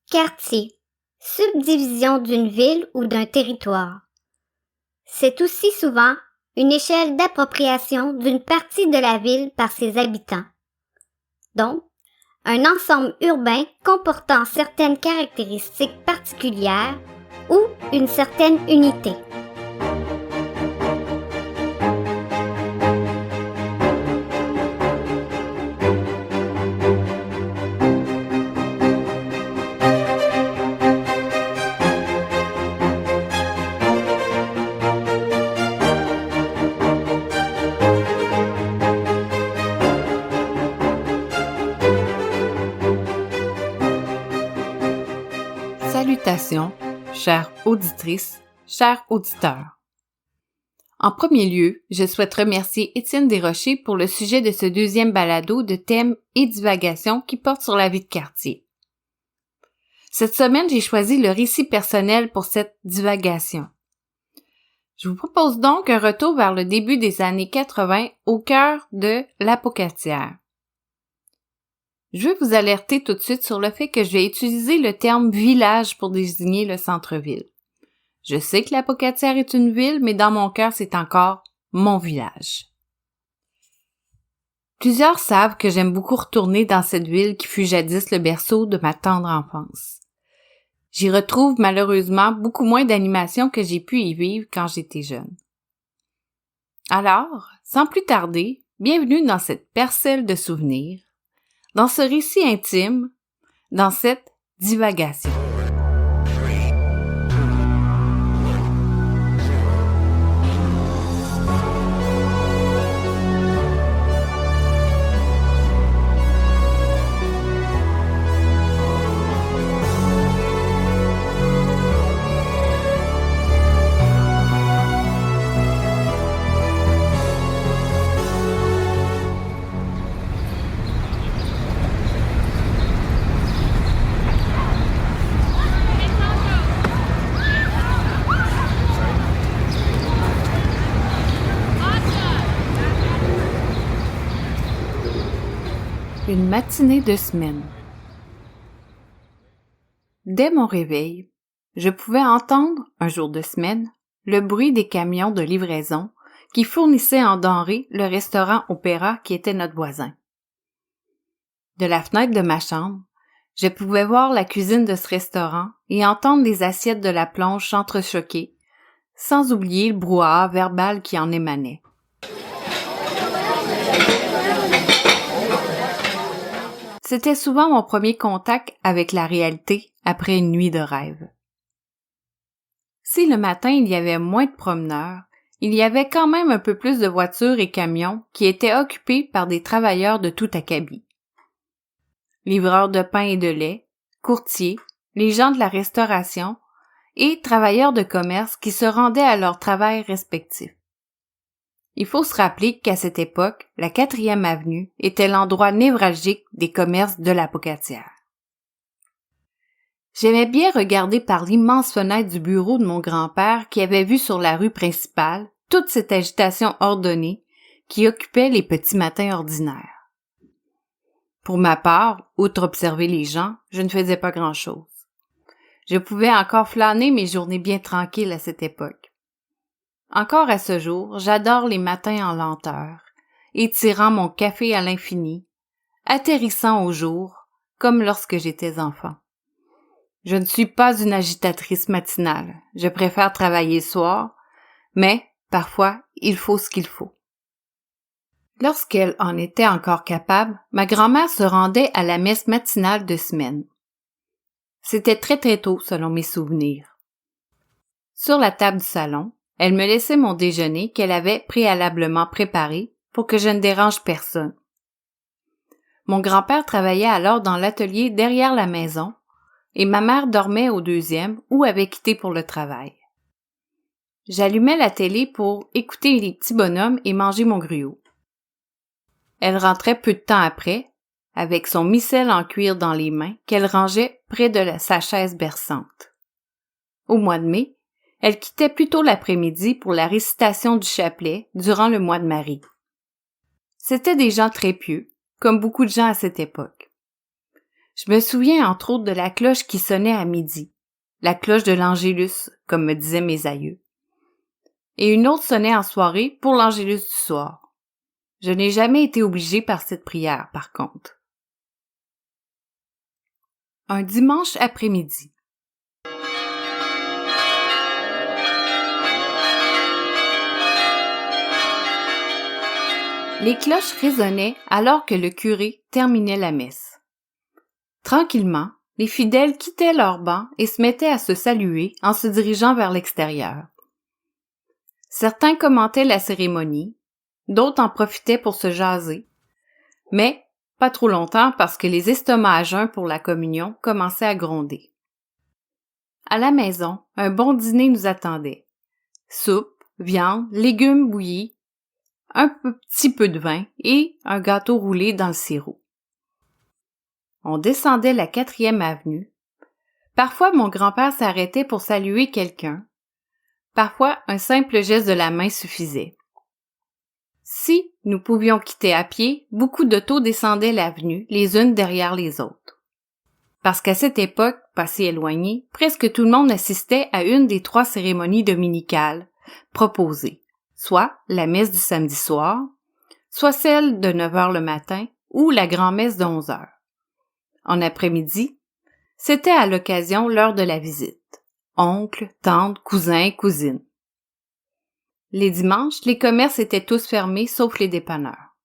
Quartier, subdivision d'une ville ou d'un territoire. C'est aussi souvent une échelle d'appropriation d'une partie de la ville par ses habitants. Donc, un ensemble urbain comportant certaines caractéristiques particulières ou une certaine unité. Salutations, chères auditrices, chers auditeurs. En premier lieu, je souhaite remercier Étienne Desrochers pour le sujet de ce deuxième balado de thèmes et divagations qui porte sur la vie de quartier. Cette semaine, j'ai choisi le récit personnel pour cette divagation. Je vous propose donc un retour vers le début des années 80 au cœur de l'Apocatière. Je veux vous alerter tout de suite sur le fait que je vais utiliser le terme village pour désigner le centre-ville. Je sais que l'Apocatière est une ville, mais dans mon cœur, c'est encore mon village. Plusieurs savent que j'aime beaucoup retourner dans cette ville qui fut jadis le berceau de ma tendre enfance. J'y retrouve malheureusement beaucoup moins d'animation que j'ai pu y vivre quand j'étais jeune. Alors, sans plus tarder, bienvenue dans cette parcelle de souvenirs, dans ce récit intime, dans cette divagation. Une matinée de semaine. Dès mon réveil, je pouvais entendre, un jour de semaine, le bruit des camions de livraison qui fournissaient en denrées le restaurant Opéra qui était notre voisin. De la fenêtre de ma chambre, je pouvais voir la cuisine de ce restaurant et entendre les assiettes de la plonge s'entrechoquer, sans oublier le brouhaha verbal qui en émanait. C'était souvent mon premier contact avec la réalité après une nuit de rêve. Si le matin il y avait moins de promeneurs, il y avait quand même un peu plus de voitures et camions qui étaient occupés par des travailleurs de tout acabit. Livreurs de pain et de lait, courtiers, les gens de la restauration et travailleurs de commerce qui se rendaient à leur travail respectif. Il faut se rappeler qu'à cette époque, la 4e avenue était l'endroit névralgique des commerces de l'Apocatière. J'aimais bien regarder par l'immense fenêtre du bureau de mon grand-père qui avait vue sur la rue principale toute cette agitation ordonnée qui occupait les petits matins ordinaires. Pour ma part, outre observer les gens, je ne faisais pas grand-chose. Je pouvais encore flâner mes journées bien tranquilles à cette époque. Encore à ce jour, j'adore les matins en lenteur, étirant mon café à l'infini, atterrissant au jour, comme lorsque j'étais enfant. Je ne suis pas une agitatrice matinale, je préfère travailler le soir, mais, parfois, il faut ce qu'il faut. Lorsqu'elle en était encore capable, ma grand-mère se rendait à la messe matinale de semaine. C'était très très tôt, selon mes souvenirs. Sur la table du salon, elle me laissait mon déjeuner qu'elle avait préalablement préparé pour que je ne dérange personne. Mon grand-père travaillait alors dans l'atelier derrière la maison et ma mère dormait au 2e ou avait quitté pour le travail. J'allumais la télé pour écouter les petits bonhommes et manger mon gruau. Elle rentrait peu de temps après, avec son missel en cuir dans les mains qu'elle rangeait près de sa chaise berçante. Au mois de mai, elle quittait plutôt l'après-midi pour la récitation du chapelet durant le mois de Marie. C'étaient des gens très pieux, comme beaucoup de gens à cette époque. Je me souviens entre autres de la cloche qui sonnait à midi, la cloche de l'Angélus, comme me disaient mes aïeux. Et une autre sonnait en soirée pour l'Angélus du soir. Je n'ai jamais été obligée par cette prière, par contre. Un dimanche après-midi. Les cloches résonnaient alors que le curé terminait la messe. Tranquillement, les fidèles quittaient leurs bancs et se mettaient à se saluer en se dirigeant vers l'extérieur. Certains commentaient la cérémonie, d'autres en profitaient pour se jaser, mais pas trop longtemps parce que les estomacs à jeun pour la communion commençaient à gronder. À la maison, un bon dîner nous attendait. Soupe, viande, légumes bouillis, un petit peu de vin et un gâteau roulé dans le sirop. On descendait la 4e avenue. Parfois, mon grand-père s'arrêtait pour saluer quelqu'un. Parfois, un simple geste de la main suffisait. Si nous pouvions quitter à pied, beaucoup d'autos descendaient l'avenue, les unes derrière les autres. Parce qu'à cette époque, pas si éloignée, presque tout le monde assistait à une des 3 cérémonies dominicales proposées, soit la messe du samedi soir, soit celle de 9h le matin ou la grand-messe de 11h. En après-midi, c'était à l'occasion l'heure de la visite. Oncles, tantes, cousins, cousines. Les dimanches, les commerces étaient tous fermés sauf les dépanneurs.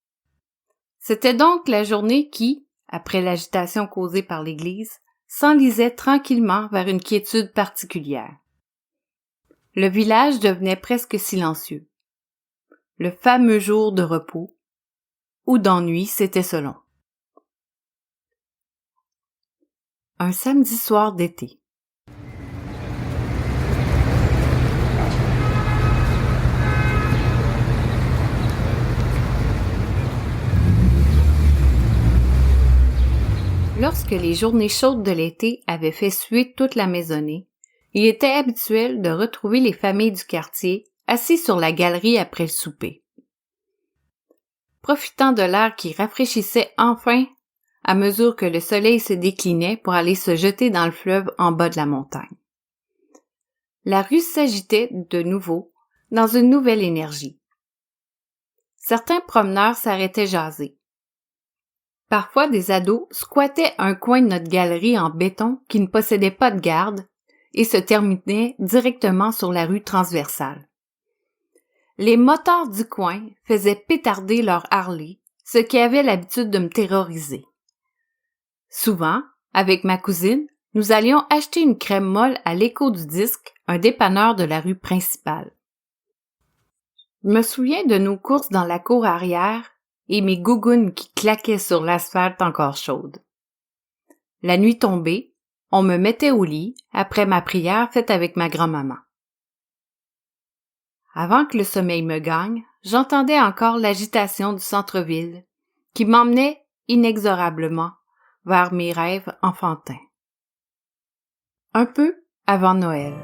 C'était donc la journée qui, après l'agitation causée par l'Église, s'enlisait tranquillement vers une quiétude particulière. Le village devenait presque silencieux. Le fameux jour de repos, ou d'ennui, c'était selon. Un samedi soir d'été. Lorsque les journées chaudes de l'été avaient fait suer toute la maisonnée, il était habituel de retrouver les familles du quartier assis sur la galerie après le souper. Profitant de l'air qui rafraîchissait enfin à mesure que le soleil se déclinait pour aller se jeter dans le fleuve en bas de la montagne. La rue s'agitait de nouveau dans une nouvelle énergie. Certains promeneurs s'arrêtaient jaser. Parfois, des ados squattaient un coin de notre galerie en béton qui ne possédait pas de garde et se terminait directement sur la rue transversale. Les motards du coin faisaient pétarder leur Harley, ce qui avait l'habitude de me terroriser. Souvent, avec ma cousine, nous allions acheter une crème molle à l'Écho du Disque, un dépanneur de la rue principale. Je me souviens de nos courses dans la cour arrière et mes gougounes qui claquaient sur l'asphalte encore chaude. La nuit tombée, on me mettait au lit après ma prière faite avec ma grand-maman. Avant que le sommeil me gagne, j'entendais encore l'agitation du centre-ville qui m'emmenait inexorablement vers mes rêves enfantins. Un peu avant Noël.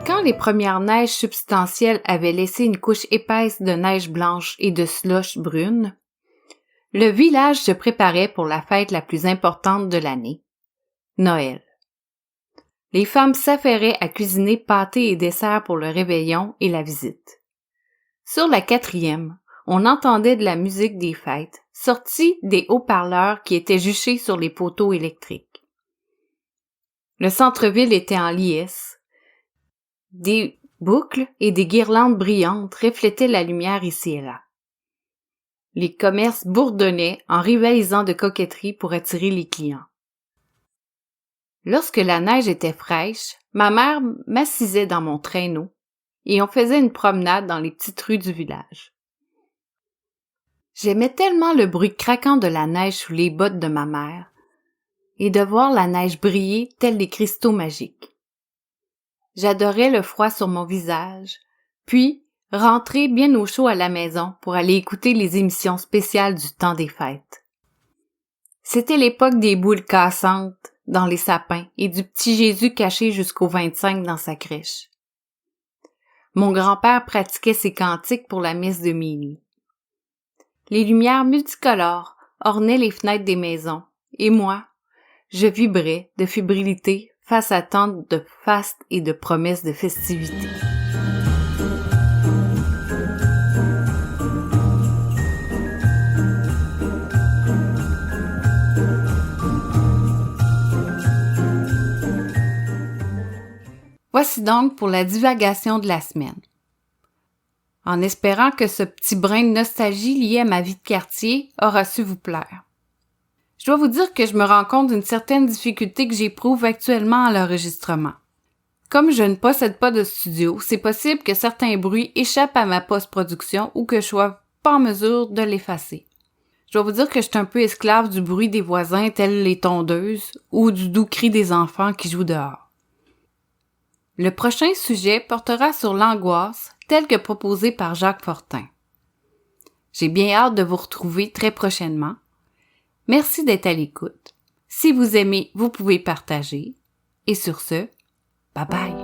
Quand les premières neiges substantielles avaient laissé une couche épaisse de neige blanche et de slush brune, le village se préparait pour la fête la plus importante de l'année, Noël. Les femmes s'affairaient à cuisiner pâtés et desserts pour le réveillon et la visite. Sur la 4e, on entendait de la musique des fêtes, sortie des haut-parleurs qui étaient juchés sur les poteaux électriques. Le centre-ville était en liesse. Des boucles et des guirlandes brillantes reflétaient la lumière ici et là. Les commerces bourdonnaient en rivalisant de coquetterie pour attirer les clients. Lorsque la neige était fraîche, ma mère m'assisait dans mon traîneau et on faisait une promenade dans les petites rues du village. J'aimais tellement le bruit craquant de la neige sous les bottes de ma mère et de voir la neige briller tels des cristaux magiques. J'adorais le froid sur mon visage, puis rentrer bien au chaud à la maison pour aller écouter les émissions spéciales du temps des fêtes. C'était l'époque des boules cassantes dans les sapins et du petit Jésus caché jusqu'au 25 dans sa crèche. Mon grand-père pratiquait ses cantiques pour la messe de minuit. Les lumières multicolores ornaient les fenêtres des maisons, et moi, je vibrais de fébrilité face à tant de fastes et de promesses de festivités. Voici donc pour la divagation de la semaine. En espérant que ce petit brin de nostalgie lié à ma vie de quartier aura su vous plaire. Je dois vous dire que je me rends compte d'une certaine difficulté que j'éprouve actuellement à l'enregistrement. Comme je ne possède pas de studio, c'est possible que certains bruits échappent à ma post-production ou que je sois pas en mesure de l'effacer. Je dois vous dire que je suis un peu esclave du bruit des voisins tels les tondeuses ou du doux cri des enfants qui jouent dehors. Le prochain sujet portera sur l'angoisse telle que proposée par Jacques Fortin. J'ai bien hâte de vous retrouver très prochainement. Merci d'être à l'écoute. Si vous aimez, vous pouvez partager. Et sur ce, bye bye!